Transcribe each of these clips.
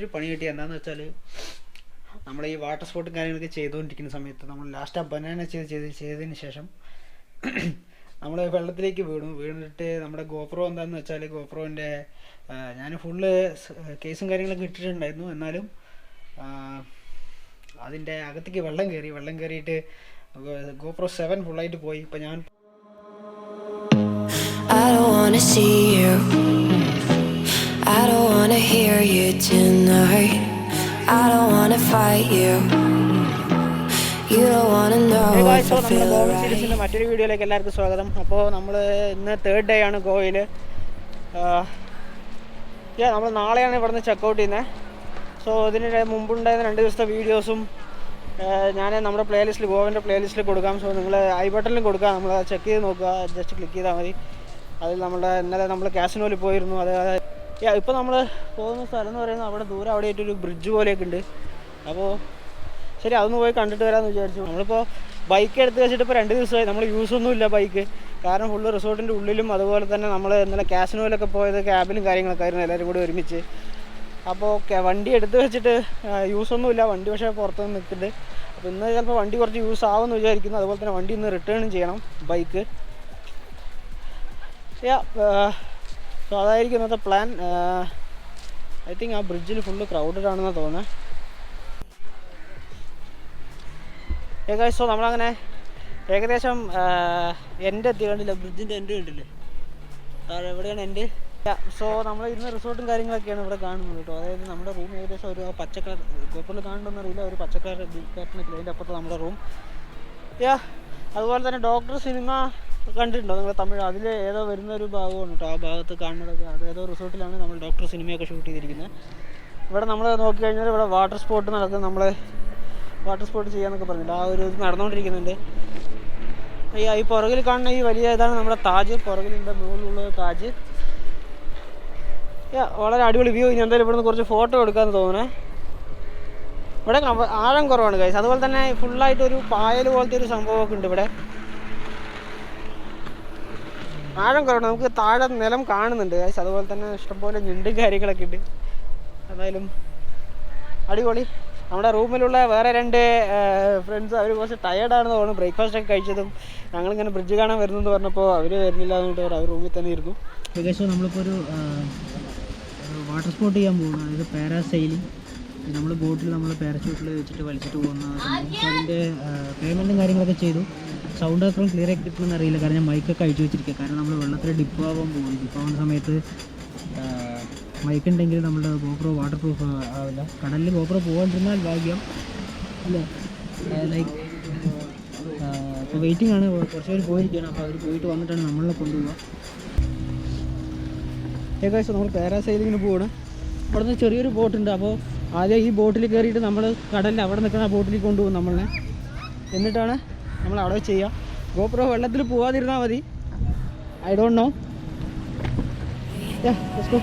ഒരു പണി കിട്ടി എന്താണെന്ന് വെച്ചാൽ നമ്മൾ ഈ വാട്ടർ സ്പോർട്ടും കാര്യങ്ങളൊക്കെ ചെയ്തുകൊണ്ടിരിക്കുന്ന സമയത്ത് നമ്മൾ ലാസ്റ്റ് ആ ബനാന ചെയ്തതിന് ശേഷം നമ്മൾ വെള്ളത്തിലേക്ക് വീണിട്ട് നമ്മുടെ ഗോപ്രോ എന്താണെന്ന് വെച്ചാൽ ഗോപ്രോൻ്റെ ഞാൻ ഫുള്ള് കേസും കാര്യങ്ങളൊക്കെ ഇട്ടിട്ടുണ്ടായിരുന്നു. എന്നാലും അതിൻ്റെ അകത്തേക്ക് വെള്ളം കയറിയിട്ട് ഗോപ്രോ 7 ഫുള്ളായിട്ട് പോയി. ഇപ്പം ഞാൻ I don't wanna hear you tonight. I don't wanna fight you. You don't wanna know if I feel right. മറ്റൊരു വീഡിയോയിലേക്ക് എല്ലാവർക്കും സ്വാഗതം. അപ്പോൾ നമ്മൾ ഇന്ന് 3rd ഡേ ആണ് ഗോവയിൽ. നമ്മൾ നാളെയാണ് ഇവിടുന്ന് ചെക്കൗട്ട് ചെയ്യുന്നത്. സോ ഇതിന് മുമ്പുണ്ടായിരുന്ന 2 ദിവസത്തെ വീഡിയോസും ഞാൻ നമ്മുടെ പ്ലേലിസ്റ്റിൽ ഗോവൻ്റെ പ്ലേലിസ്റ്റിൽ കൊടുക്കാം. സോ നിങ്ങൾ ഐ ബട്ടണിൽ കൊടുക്കുക, നമ്മൾ ചെക്ക് ചെയ്ത് നോക്കുക, ജസ്റ്റ് ക്ലിക്ക് ചെയ്താൽ മതി. അതിൽ ഇന്നലെ നമ്മൾ കാസിനോയിൽ പോയിരുന്നു. ഇപ്പോൾ നമ്മൾ പോകുന്ന സ്ഥലം എന്ന് പറയുന്നത് അവിടെ ദൂരം അവിടെയായിട്ടൊരു ബ്രിഡ്ജ് പോലെയൊക്കെ ഉണ്ട്. അപ്പോൾ ശരി, അതൊന്ന് പോയി കണ്ടിട്ട് വരാമെന്ന് വിചാരിച്ചു. നമ്മളിപ്പോൾ ബൈക്ക് എടുത്ത് വെച്ചിട്ട് ഇപ്പോൾ 2 ദിവസമായി നമ്മൾ യൂസൊന്നുമില്ല ബൈക്ക്, കാരണം ഫുള്ള് റിസോർട്ടിൻ്റെ ഉള്ളിലും അതുപോലെ തന്നെ നമ്മൾ ഇന്നലെ കാസിനോയിലൊക്കെ പോയത് ക്യാബിലും കാര്യങ്ങളൊക്കെ ആയിരുന്നു എല്ലാവരും കൂടി ഒരുമിച്ച്. അപ്പോൾ വണ്ടി എടുത്ത് വെച്ചിട്ട് യൂസൊന്നുമില്ല, വണ്ടി പക്ഷേ പുറത്തുനിന്ന് നിൽക്കുന്നുണ്ട്. അപ്പോൾ ഇന്ന് ചിലപ്പോൾ വണ്ടി കുറച്ച് യൂസ് ആവുമെന്ന് വിചാരിക്കുന്നു. അതുപോലെ തന്നെ വണ്ടി ഇന്ന് റിട്ടേണും ചെയ്യണം ബൈക്ക്. സോ അതായിരിക്കും ഇന്നത്തെ പ്ലാൻ. ഐ തിങ്ക് ആ ബ്രിഡ്ജിൽ ഫുള്ള് ക്രൗഡഡ് ആണെന്നാണ് തോന്നുന്നത്. സോ നമ്മളങ്ങനെ ഏകദേശം എൻ്റെ എത്തി, കണ്ടില്ല ബ്രിഡ്ജിൻ്റെ എൻ്റെ കണ്ടില്ലേ, എവിടെയാണ് എൻ്റെ. സോ നമ്മൾ ഇന്ന് റിസോർട്ടും കാര്യങ്ങളൊക്കെയാണ് ഇവിടെ കാണുന്നത് കേട്ടോ. അതായത് നമ്മുടെ റൂം ഏകദേശം ഒരു പച്ചക്കളർ, ഗോപ്രോയിൽ കാണുന്നുണ്ടെന്ന് അറിയില്ല, ഒരു പച്ചക്കളർ കാർട്ടനൊക്കെ അതിൻ്റെ അപ്പുറത്ത് നമ്മുടെ റൂം. അതുപോലെ തന്നെ ഡോക്ടർ സിനിമ കണ്ടിട്ടുണ്ടോ നിങ്ങൾ? തമിഴ് അതിൽ ഏതോ വരുന്നൊരു ഭാഗമാണ് കേട്ടോ. ആ ഭാഗത്ത് കാണുന്നതൊക്കെ അതേതോ റിസോർട്ടിലാണ് നമ്മൾ ഡോക്ടർ സിനിമയൊക്കെ ഷൂട്ട് ചെയ്തിരിക്കുന്നത്. ഇവിടെ നമ്മൾ നോക്കിക്കഴിഞ്ഞാൽ ഇവിടെ വാട്ടർ സ്പോർട്ട് നടക്കും. നമ്മൾ വാട്ടർ സ്പോർട്ട് ചെയ്യാന്നൊക്കെ പറഞ്ഞില്ല, ആ ഒരു ഇത് നടന്നുകൊണ്ടിരിക്കുന്നുണ്ട്. ഈ പുറകിൽ കാണുന്ന ഈ വലിയ ഇതാണ് നമ്മുടെ താജ്, പുറകിലിൻ്റെ മുകളിലുള്ളത് താജ്. വളരെ അടിപൊളി വ്യൂ. ഇനി എന്തായാലും ഇവിടുന്ന് കുറച്ച് ഫോട്ടോ എടുക്കാമെന്ന് തോന്നണേ. ഇവിടെ ആഴം കുറവാണ് ഗൈസ്. അതുപോലെ തന്നെ ഫുള്ളായിട്ടൊരു പായൽ പോലത്തെ ഒരു സംഭവമൊക്കെ ഉണ്ട് ഇവിടെ. ആഴം കുറവാണ്, നമുക്ക് താഴെ നിലം കാണുന്നുണ്ട് ഗൈസ്. അതുപോലെ തന്നെ ഇഷ്ടംപോലെ ഞണ്ടും കാര്യങ്ങളൊക്കെ ഉണ്ട്. എന്തായാലും അടിപൊളി. നമ്മുടെ റൂമിലുള്ള വേറെ 2 ഫ്രണ്ട്സ് അവർ കുറച്ച് ടയേർഡാണെന്ന് തോന്നുന്നു. ബ്രേക്ക്ഫാസ്റ്റൊക്കെ കഴിച്ചതും ഞങ്ങളിങ്ങനെ ബ്രിഡ്ജ് കാണാൻ വരുന്നെന്ന് പറഞ്ഞപ്പോൾ അവർ വരുന്നില്ല എന്നിട്ട് അവർ റൂമിൽ തന്നെ ഇരുന്നു. ഏകദേശം നമ്മളിപ്പോൾ ഒരു വാട്ടർ സ്പോർട്ട് ചെയ്യാൻ പോകുന്നു. അതായത് പാരാസൈലിംഗ്. നമ്മൾ ബോട്ടിൽ നമ്മൾ പാരച്യൂട്ടിൽ വെച്ചിട്ട് വലിച്ചിട്ട് പോകുന്ന അതിൻ്റെ പേയ്മെൻറ്റും കാര്യങ്ങളൊക്കെ ചെയ്തു. സൗണ്ട് അത്ര ക്ലിയർ ആയി കിട്ടുമെന്ന് അറിയില്ല, കാരണം ഞാൻ മൈക്കൊക്കെ അഴിച്ചു വെച്ചിരിക്കുക. കാരണം നമ്മൾ വെള്ളത്തിൽ ഡിപ്പ് ആവുന്ന സമയത്ത് മൈക്ക് ഉണ്ടെങ്കിൽ നമ്മുടെ ഗോപ്രോ വാട്ടർ പ്രൂഫ് ആവില്ല. കടലിൽ ഗോപ്രോ പോകാണ്ടിരുന്നാൽ ഭാഗ്യം അല്ലേ. ലൈക്ക് ഇപ്പോൾ വെയിറ്റിംഗ് ആണ്, കുറച്ച് പേര് പോയിരിക്കുകയാണ്. അപ്പോൾ അവർ പോയിട്ട് വന്നിട്ടാണ് നമ്മളെ കൊണ്ടുപോവുക. ഏകദേശം നമ്മൾ പാരാസൈലിങ്ങിന് പോവാണ്. അവിടെ നിന്ന് ചെറിയൊരു ബോട്ടുണ്ട്. അപ്പോൾ ആദ്യം ഈ ബോട്ടിൽ കയറിയിട്ട് നമ്മൾ കടലിൽ അവിടെ നിൽക്കുന്ന ആ ബോട്ടിലേക്ക് കൊണ്ടുപോകും നമ്മളെ. എന്നിട്ടാണ് നമ്മൾ അവിടെ ചെയ്യുക. ഗോപ്രോ വെള്ളത്തിൽ പോകാതിരുന്നാൽ മതി. I don't know. Let's go.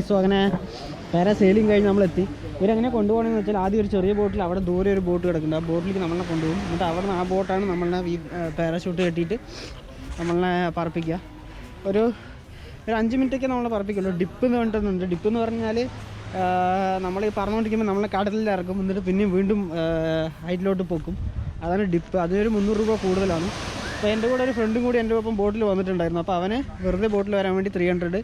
So അങ്ങനെ പാരാസെയിലിംഗ് കഴിഞ്ഞ് നമ്മളെത്തി. ഇവരെങ്ങനെ കൊണ്ടുപോകണമെന്ന് വെച്ചാൽ ആദ്യം ഒരു ചെറിയ ബോട്ടിൽ അവിടെ ദൂരെ ഒരു ബോട്ട് കിടക്കുന്നുണ്ട്. ആ ബോട്ടിലേക്ക് നമ്മളെ കൊണ്ടുപോകും. എന്നിട്ട് അവിടെ നിന്ന് ആ ബോട്ടാണ് നമ്മളെ ഈ പാരാഷൂട്ട് കെട്ടിയിട്ട് നമ്മളെ പറപ്പിക്കുക. ഒരു 5 മിനിറ്റൊക്കെ നമ്മളെ പറപ്പിക്കുള്ളൂ. ഡിപ്പ് എന്ന് പറഞ്ഞിട്ടുണ്ട്. ഡിപ്പ് എന്ന് പറഞ്ഞാൽ നമ്മൾ ഈ പറഞ്ഞുകൊണ്ടിരിക്കുമ്പോൾ നമ്മളെ കടലിൽ ഇറക്കും. എന്നിട്ട് പിന്നെയും വീണ്ടും ഹൈറ്റിലോട്ട് പൊക്കും. അതാണ് ഡിപ്പ്. അതിനൊരു 300 രൂപ കൂടുതലാണ്. അപ്പോൾ എൻ്റെ കൂടെ ഒരു ഫ്രണ്ടും കൂടി എൻ്റെ ഒപ്പം ബോട്ടിൽ വന്നിട്ടുണ്ടായിരുന്നു. അപ്പോൾ അവന് വെറുതെ ബോട്ടിൽ വരാൻ വേണ്ടി 300.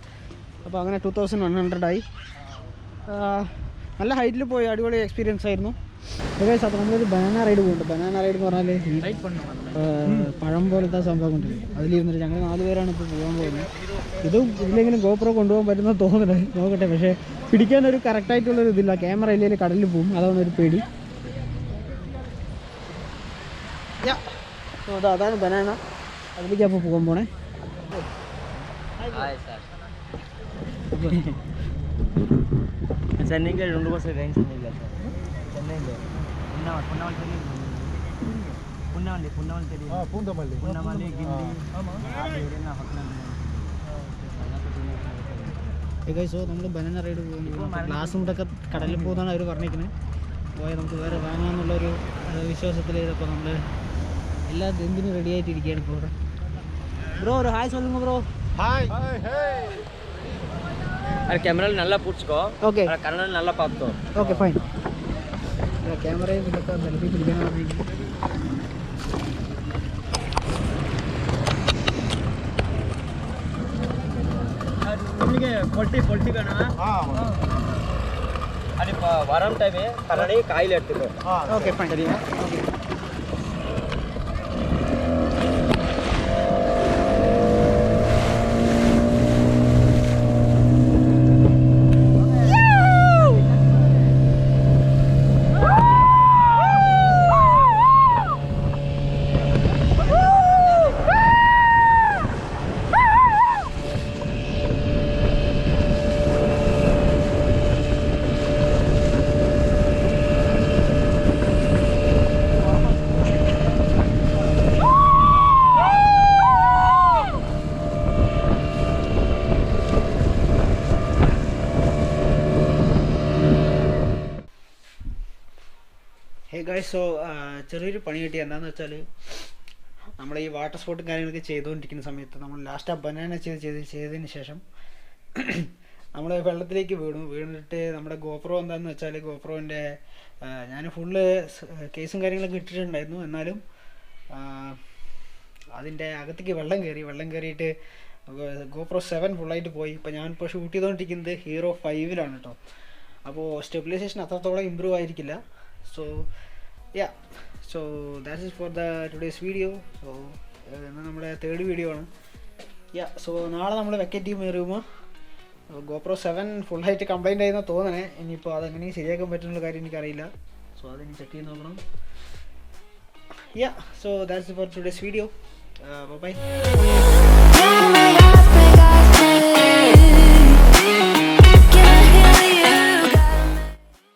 അപ്പോൾ അങ്ങനെ 2100 ആയി. നല്ല ഹൈറ്റിൽ പോയി അടിപൊളി എക്സ്പീരിയൻസ് ആയിരുന്നു. അപ്പോൾ നമ്മളൊരു ബനാന റൈഡ് പോകുന്നുണ്ട്. ബനാന റൈഡ് എന്ന് പറഞ്ഞാൽ പഴം പോലത്തെ സംഭവം ഉണ്ട്. അതിലിരുന്നിട്ട് ഞങ്ങൾ 4 പേരാണ് ഇപ്പോൾ പോകാൻ പോകുന്നത്. ഇതിലെങ്കിലും ഗോപ്രോ കൊണ്ടുപോകാൻ പറ്റുന്ന തോന്നുന്നത് നോക്കട്ടെ. പക്ഷേ പിടിക്കാനൊരു കറക്റ്റായിട്ടുള്ളൊരു ഇതില്ല. ക്യാമറ ഇല്ലെങ്കിൽ കടലിൽ പോകും. അതാണ് ഒരു പേടി. അതാണ് ബനാന. അതിലേക്ക് അപ്പോൾ പോകാൻ പോണേ. चेन्नई के 2 बस रेंज से मिल जाता है. चेन्नई में पुन्नावल्ली गिंडी ഏകദേശം നമ്മൾ ബനാന റൈഡ് പോകുന്നു. ഗ്ലാസും കൂടെയൊക്കെ കടലിൽ പോകുന്നതാണ് അവർ പറഞ്ഞിരിക്കുന്നത്. പോയാൽ നമുക്ക് വേറെ വാങ്ങാമെന്നുള്ളൊരു വിശ്വാസത്തിൽ ചെയ്തപ്പോൾ നമ്മൾ എല്ലാം എന്തിനും റെഡി ആയിട്ടിരിക്കുകയാണ് ഇപ്പോൾ ഇവിടെ. ബ്രോ ഒരു ഹായ് சொல்லுங்க ബ്രോ. हाय अरे कैमरा नल्ला पूछको. ओके कन्नड़ नल्ला पातो. Okay fine. कैमरा ಇದಕ್ಕೆ ಸೆಲ್ಫಿ ತೆಗೆಯೋಣ ಅಂತ. ನಿಮಗೆ ಪೊಲ್ಟಿ ಕಣ. ಅರೆ ವಾರಂ ಟೈಮ್ ಕನ್ನಡಿ ಕಾಯಿಲೆ ಇರ್ತಿದೆ. Okay fine. ಸರಿನಾ? ಓಕೆ. സോ ചെറിയൊരു പണി കിട്ടി. എന്താണെന്ന് വെച്ചാൽ നമ്മൾ ഈ വാട്ടർ സ്പോർട്ടും കാര്യങ്ങളൊക്കെ ചെയ്തുകൊണ്ടിരിക്കുന്ന സമയത്ത് നമ്മൾ ലാസ്റ്റ് ആ ബനാന ചെയ്തതിന് ശേഷം നമ്മൾ വെള്ളത്തിലേക്ക് വീണിട്ട് നമ്മുടെ ഗോപ്രോ എന്താണെന്ന് വെച്ചാൽ ഗോപ്രോൻ്റെ ഞാൻ ഫുള്ള് കേസും കാര്യങ്ങളൊക്കെ ഇട്ടിട്ടുണ്ടായിരുന്നു. എന്നാലും അതിൻ്റെ അകത്തേക്ക് വെള്ളം കയറിയിട്ട് ഗോപ്രോ 7 ഫുള്ളായിട്ട് പോയി. ഇപ്പോൾ ഞാനിപ്പോൾ ഷൂട്ട് ചെയ്തുകൊണ്ടിരിക്കുന്നത് ഹീറോ 5-ലാണ് കേട്ടോ. അപ്പോൾ സ്റ്റെബിലൈസേഷൻ അത്രത്തോളം ഇമ്പ്രൂവ് ആയിരിക്കില്ല. So yeah, so that is for the today's video. So നമ്മുടെ 3rd വീഡിയോ ആണ്. സോ നാളെ നമ്മൾ വെക്കറ്റ് വരുമ്പോൾ ഗോപ്രോ 7 ഫുള്ളായിട്ട് കംപ്ലൈൻ്റ് ആയിരുന്ന തോന്നണേ. ഇനിയിപ്പോൾ അതെങ്ങനെയും ശരിയാക്കാൻ പറ്റുന്നുള്ള കാര്യം എനിക്കറിയില്ല. സോ അതിന് ചെക്ക് ചെയ്ത് നോക്കണം. So that's it for today's video. Bye bye.